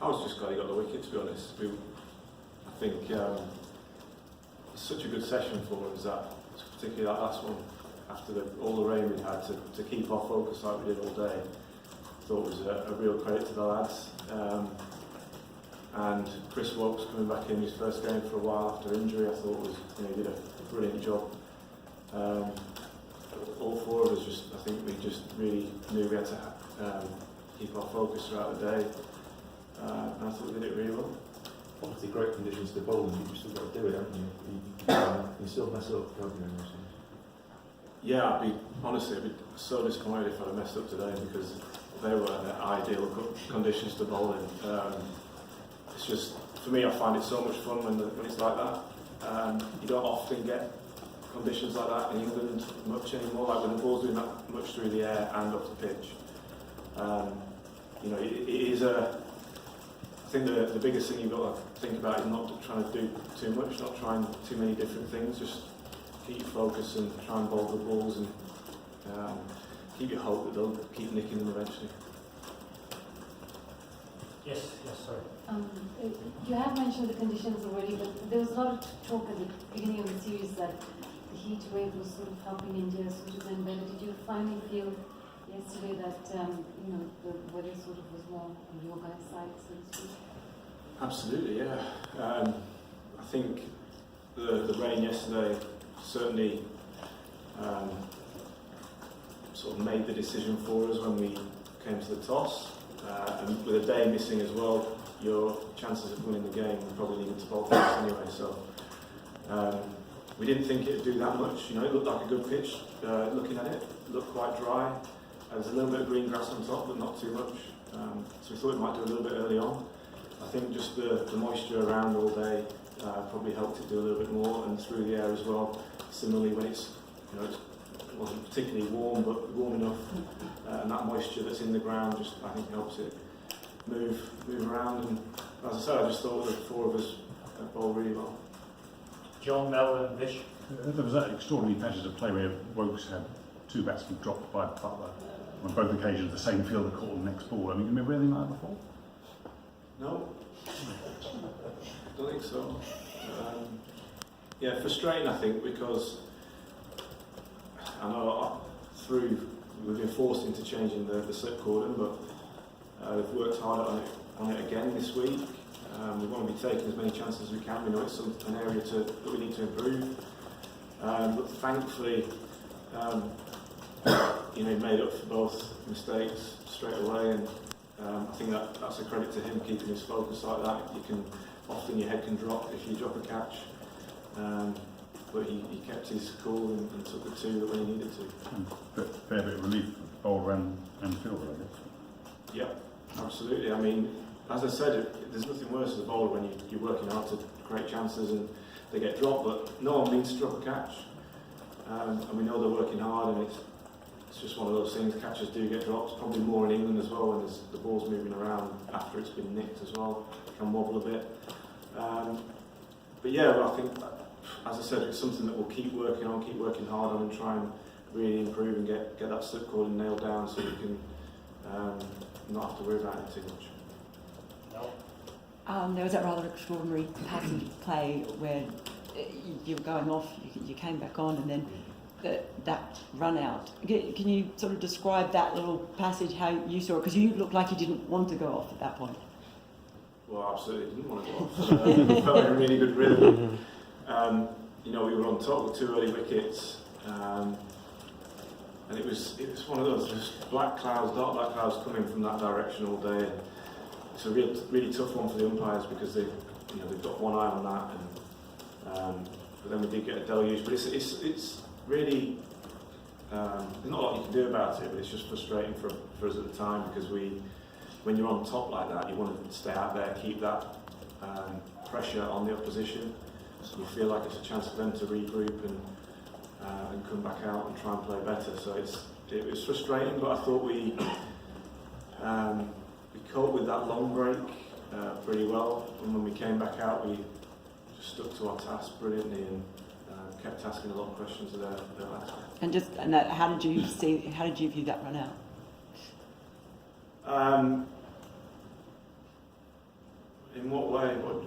I was just glad he got the wicket, to be honest. I think it's such a good session for us, that, particularly that last one, after all the rain we had, to keep our focus like we did all day. I thought was a real credit to the lads. And Chris Woakes coming back in his first game for a while after injury, I thought he did a brilliant job. All four of us I think we just really knew we had to keep our focus throughout the day. And I thought we did it really well. Obviously great conditions to bowl, and you've still got to do it, haven't you? You still mess up, don't you? Yeah, I'd be so disappointed if I'd messed up today, because they were the ideal conditions to bowl in. It's just, for me, I find it so much fun when it's like that. You don't often get conditions like that in England much anymore, like when the ball's doing that much through the air and up the pitch. It is I think the biggest thing you've got to think about is not trying to do too much, not trying too many different things, just keep your focus and try and bowl the balls, and keep your hope that they'll keep nicking them eventually. Yes, sorry. You have mentioned the conditions already, but there was a lot of talk at the beginning of the series that the heat wave was sort of helping India sort of then better. Did you finally feel yesterday that the weather sort of was more on your guys' side, so to speak? Absolutely, yeah. I think the rain yesterday certainly sort of made the decision for us when we came to the toss. And with a day missing as well, your chances of winning the game probably needed to bowl first anyway. So we didn't think it'd do that much. It looked like a good pitch. Looking at it, looked quite dry. There's a little bit of green grass on top, but not too much. So we thought it might do a little bit early on. I think just the moisture around all day probably helped it do a little bit more, and through the air as well. Similarly, when it wasn't particularly warm, but warm enough, and that moisture that's in the ground just, I think, helps it move around. And as I said, I just thought the four of us bowled really well. John, Mel and Vish. There was that extraordinary passage of play where Woakes had two batsmen dropped by Butler on both occasions, the same fielder caught the next ball. I mean, have you remember anything like that before? No, don't think so. Frustrating, I think, because I know we've been forced into changing the slip cordon, but we've worked hard on it again this week. We want to be taking as many chances as we can. We know it's an area that we need to improve. But thankfully, he made up for both mistakes straight away, and I think that's a credit to him, keeping his focus like that. Often your head can drop if you drop a catch, but he kept his cool and took the two when he needed to. And fair bit of relief for bowler and fielder, I guess. Yeah, absolutely. I mean, as I said, there's nothing worse as a bowler when you're working hard to create chances and they get dropped, but no one means to drop a catch. And we know they're working hard, and it's just one of those things. Catches do get dropped, probably more in England as well, when the ball's moving around after it's been nicked as well. It can wobble a bit. But yeah, I think, as I said, it's something that we'll keep working hard on, and try and really improve and get that slip cordon nailed down, so we can not have to worry about it too much. There was that rather extraordinary passage of play where you were going off, you came back on, and then that run out. Can you sort of describe that little passage, how you saw it? Because you looked like you didn't want to go off at that point. Well, absolutely didn't want to go off. We felt in a really good rhythm. We were on top with 2 early wickets, and it was one of those just dark black clouds coming from that direction all day. And it's a really tough one for the umpires, because they've got one eye on that, but then we did get a deluge. But it's really there's not a lot you can do about it, but it's just frustrating for us at the time, because when you're on top like that, you want to stay out there, keep that pressure on the opposition, so you feel like it's a chance for them to regroup and come back out and try and play better. So it was frustrating, but I thought we coped with that long break pretty well, and when we came back out, we just stuck to our task brilliantly and kept asking a lot of questions of their lads. And how did you view that run out?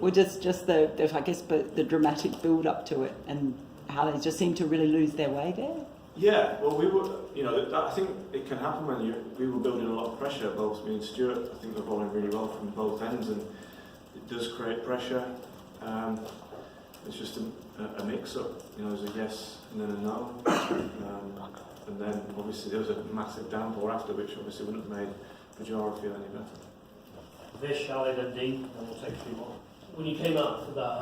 or just the I guess the dramatic build up to it, and how they just seem to really lose their way there? Yeah, well, we were, you know, I think it can happen when we were building a lot of pressure. Both me and Stuart, I think they're bowling really well from both ends, and it does create pressure. It's just a mix-up, you know, there's a yes and then a no. And then obviously there was a massive downpour after, which obviously wouldn't have made Pujara feel any better. Vish, Ali, then Dean, and we'll take a few more. When you came out for that,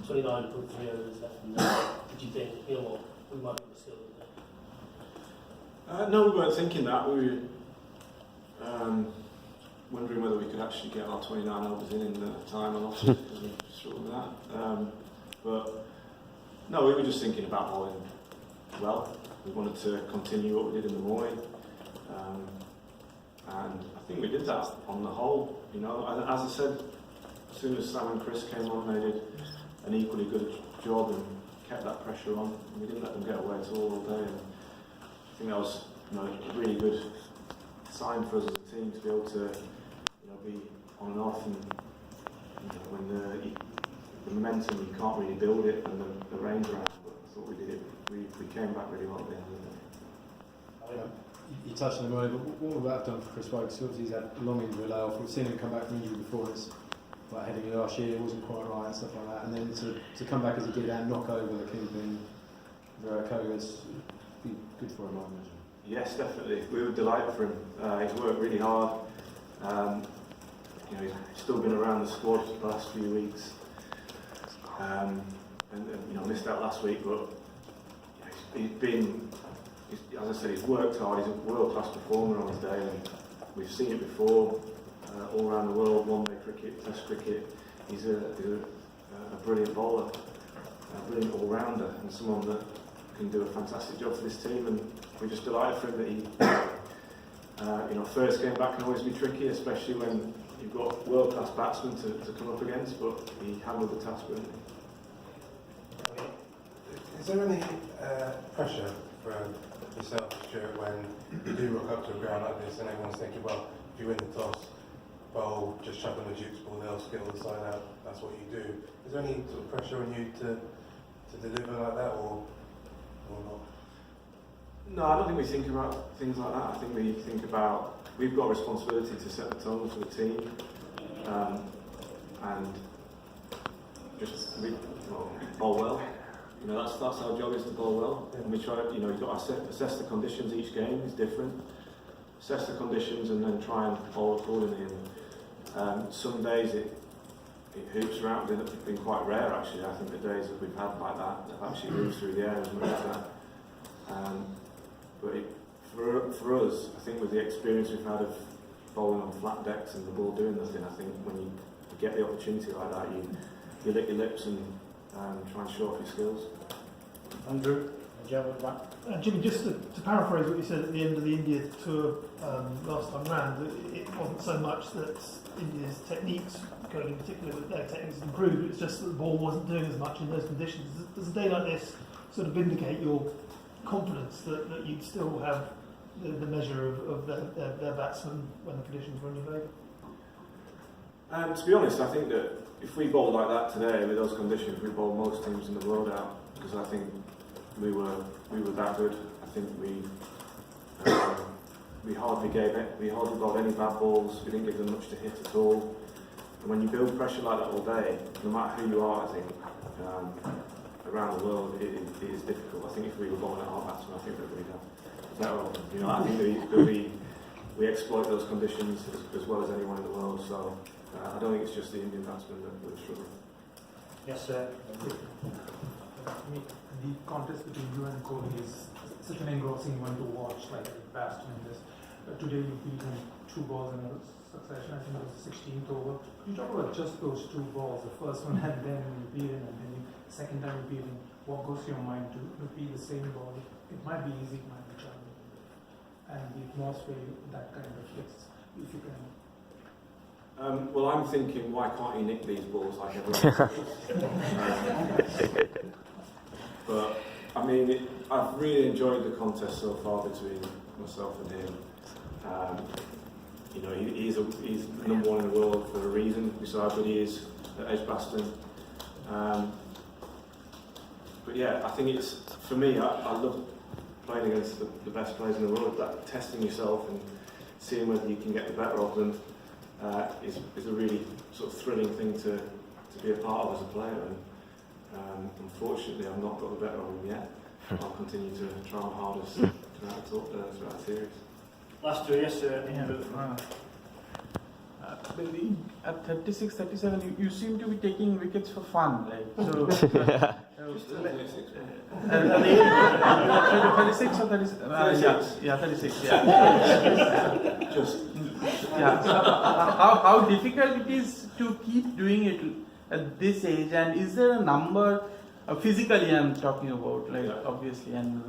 29.3 overs left in there, did you think, you know what, we might be able to steal it? No, we weren't thinking that. We were wondering whether we could actually get our 29 overs in the time allotted, because we struggled with that. But no, we were just thinking about bowling well. We wanted to continue what we did in the morning, and I think we did that on the whole. You know, as I said, as soon as Sam and Chris came on, they did an equally good job and kept that pressure on. We didn't let them get away at all day. And I think that was, you know, a really good sign for us as a team to be able to, you know, be on and off, and you know, when the momentum, you can't really build it when the rain's around. But I thought we did it. We came back really well at the end of the day. You touched on the earlier, but what would that have done for Chris Wokes? Obviously he's had a long injury layoff. We've seen him come back from injury before. It's like heading last year, it wasn't quite right and stuff like that. And then to come back as he did and knock over the Kingpin, Veraco's be good for him, I imagine. Yes, definitely. We were delighted for him. He's worked really hard. You know, he's still been around the squad for the last few weeks. And you know, missed out last week, but he's been, as I said, he's worked hard. He's a world-class performer on his day, and we've seen it before, all around the world, one-day cricket, test cricket. He's a brilliant bowler, a brilliant all-rounder, and someone that can do a fantastic job for this team, and we're just delighted for him that he, you know, first game back can always be tricky, especially when you've got world-class batsmen to come up against, but he handled the task brilliantly. Is there any pressure for yourself, Stuart, when you do rock up to a ground like this and everyone's thinking, well, if you win the toss, bowl, just chuck on the Duke's ball, they'll skill the side out, that's what you do. Is there any sort of pressure on you to deliver like that, or not? No, I don't think we think about things like that. I think we think about, we've got a responsibility to set the tone for the team, and just bowl well. You know, that's our job, is to bowl well. And we try, you know, you've got to assess the conditions. Each game is different. Assess the conditions and then try and bowl accordingly. And some days it hoops around. It's been quite rare, actually. I think the days that we've had like that have actually moved through the air as much as that. But for us, I think with the experience we've had of bowling on flat decks and the ball doing nothing, I think when you get the opportunity like that, you lick your lips and try and show off your skills. Andrew, Gerald, Jimmy, just to paraphrase what you said at the end of the India tour last time round, it wasn't so much that India's techniques, going in particular, that their techniques improved, it's just that the ball wasn't doing as much in those conditions. Does a day like this sort of vindicate your confidence that you'd still have the measure of their batsmen when the conditions were in your favour? To be honest, I think that if we bowled like that today with those conditions, we bowled most teams in the world out, because I think we were that good. I think we hardly bowled any bad balls. We didn't give them much to hit at all. And when you build pressure like that all day, no matter who you are, I think around the world it is difficult. I think if we were bowling at our batsmen, I think that we'd have better. You know, I think we exploit those conditions as well as anyone in the world. So I don't think it's just the Indian batsmen that are struggling. Yes, sir. The contest between you and Kohli is such an engrossing one to watch, like a vast tremendous. Today you beat him 2 balls in a succession. I think it was the 16th over. Could you talk about just those 2 balls? The first one, and then you beat him, and then the second time you beat him. What goes through your mind to repeat the same ball? It might be easy, it might be challenging, and the atmosphere that kind of hits, if you can. Well, I'm thinking, why can't he nick these balls like everyone else? But I mean, I've really enjoyed the contest so far between myself and him. You know, he's number 1 in the world for a reason. Besides that, he is at Edgbaston. But yeah, I think it's, for me, I love playing against the best players in the world. That testing yourself and seeing whether you can get the better of them is a really sort of thrilling thing to be a part of as a player. And unfortunately, I've not got the better of them yet. I'll continue to try my hardest throughout the series. Last two, yes, sir. At 36, 37, you seem to be taking wickets for fun, like so. Just 36, At the age, 36 or 37? 36. Yeah, 36. Yeah. Just Yeah. So, how difficult it is to keep doing it at this age, and is there a number? Physically, I'm talking about, like obviously, and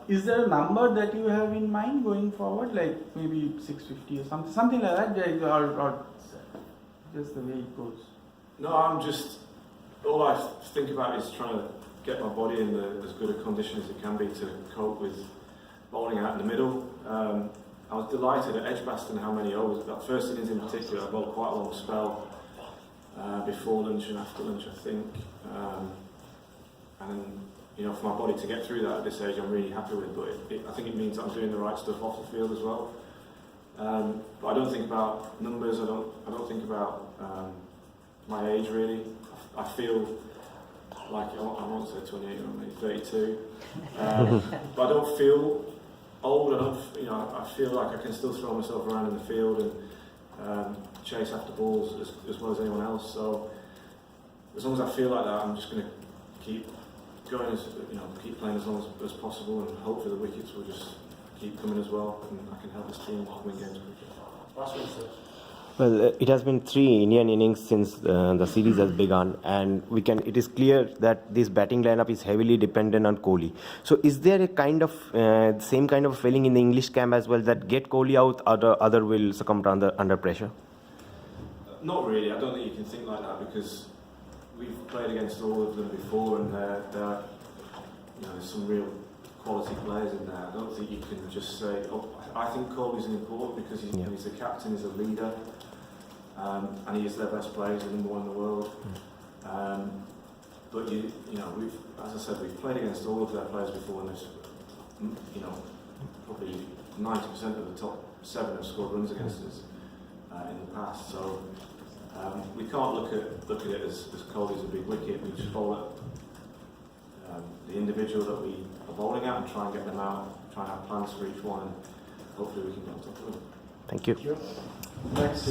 is there a number that you have in mind going forward, like maybe 650 or something like that, or just the way it goes? no, I'm just, all I think about is trying to get my body in as good a condition as it can be to cope with bowling out in the middle. I was delighted at Edgbaston how many overs, that first innings in particular, I bowled quite a long spell before lunch and after lunch, I think. And you know, for my body to get through that at this age, I'm really happy with. But I think it means I'm doing the right stuff off the field as well. But I don't think about numbers. I don't think about my age really. I feel like I won't say 28 or maybe 32, but I don't feel old. I feel like I can still throw myself around in the field and chase after balls as well as anyone else. So as long as I feel like that, I'm just going to keep going, keep playing as long as possible, and hopefully the wickets will just keep coming as well, and I can help this team win games quickly. Last one, sir. Well, it has been 3 Indian innings since the series has begun, and it is clear that this batting lineup is heavily dependent on Kohli. So, is there a kind of same kind of feeling in the English camp as well, that get Kohli out, other will succumb under pressure? Not really. I don't think you can think like that, because we've played against all of them before, and there's some real quality players in there. I don't think you can just say, I think Kohli's important because he's a captain, he's a leader, and he is their best player, he's the number 1 in the world. But we've, as I said, we've played against all of their players before, and there's, probably 90% of the top 7 have scored runs against us in the past. So we can't look at it as Kohli's a big wicket. We just bowl at the individual that we are bowling at and try and get them out, try and have plans for each one, and hopefully we can get on top of them. Thank you. Thanks.